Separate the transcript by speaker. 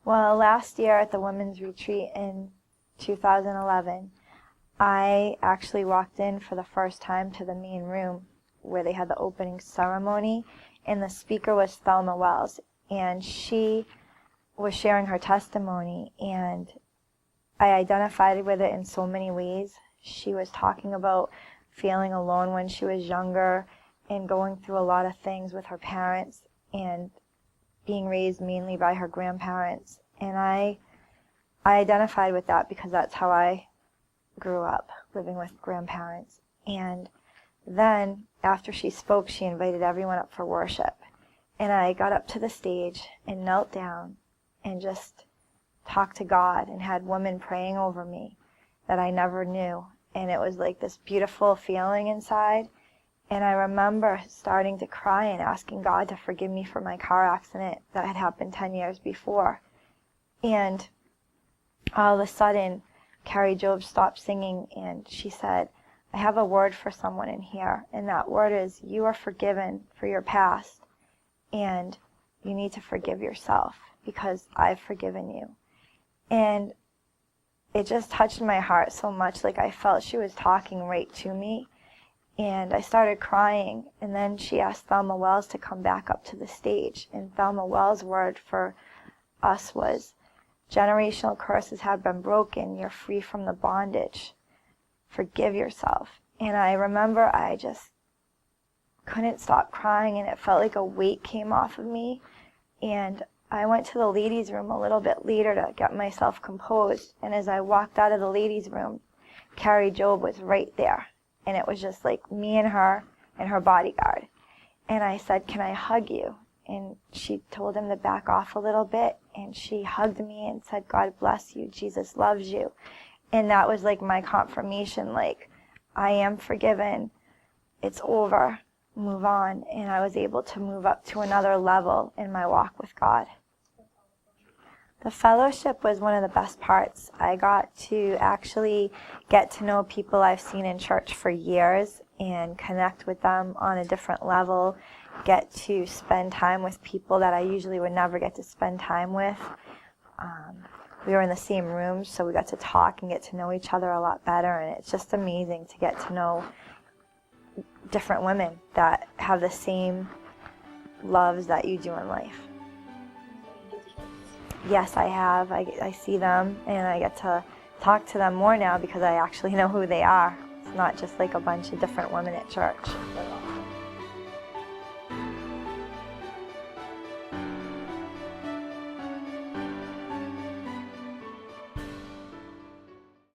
Speaker 1: Well, last year at the women's retreat in 2011, I actually walked in for the first time to the main room where they had the opening ceremony, and the speaker was Thelma Wells, and she was sharing her testimony, and I identified with it in so many ways. She was talking about feeling alone when she was younger and going through a lot of things with her parents and being raised mainly by her grandparents. And I identified with that because that's how I grew up, living with grandparents. And then after she spoke, she invited everyone up for worship. And I got up to the stage and knelt down and just talked to God and had women praying over me that I never knew. And it was like this beautiful feeling inside. And I remember starting to cry and asking God to forgive me for my car accident that had happened 10 years before. And all of a sudden, Carrie Job stopped singing and she said, I have a word for someone in here. And that word is, you are forgiven for your past. And you need to forgive yourself because I've forgiven you. And it just touched my heart so much, like I felt she was talking right to me. And I started crying, and then she asked Thelma Wells to come back up to the stage. And Thelma Wells' word for us was, generational curses have been broken. You're free from the bondage. Forgive yourself. And I remember I just couldn't stop crying, and it felt like a weight came off of me. And I went to the ladies' room a little bit later to get myself composed. And as I walked out of the ladies' room, Carrie Job was right there. And it was just like me and her bodyguard. And I said, can I hug you? And she told him to back off a little bit. And she hugged me and said, God bless you. Jesus loves you. And that was like my confirmation, like, I am forgiven. It's over. Move on. And I was able to move up to another level in my walk with God. The fellowship was one of the best parts. I got to actually get to know people I've seen in church for years and connect with them on a different level, get to spend time with people that I usually would never get to spend time with. We were in the same room, so we got to talk and get to know each other a lot better, and it's just amazing to get to know different women that have the same loves that you do in life. Yes, I have. I see them, and I get to talk to them more now because I actually know who they are. It's not just like a bunch of different women at church.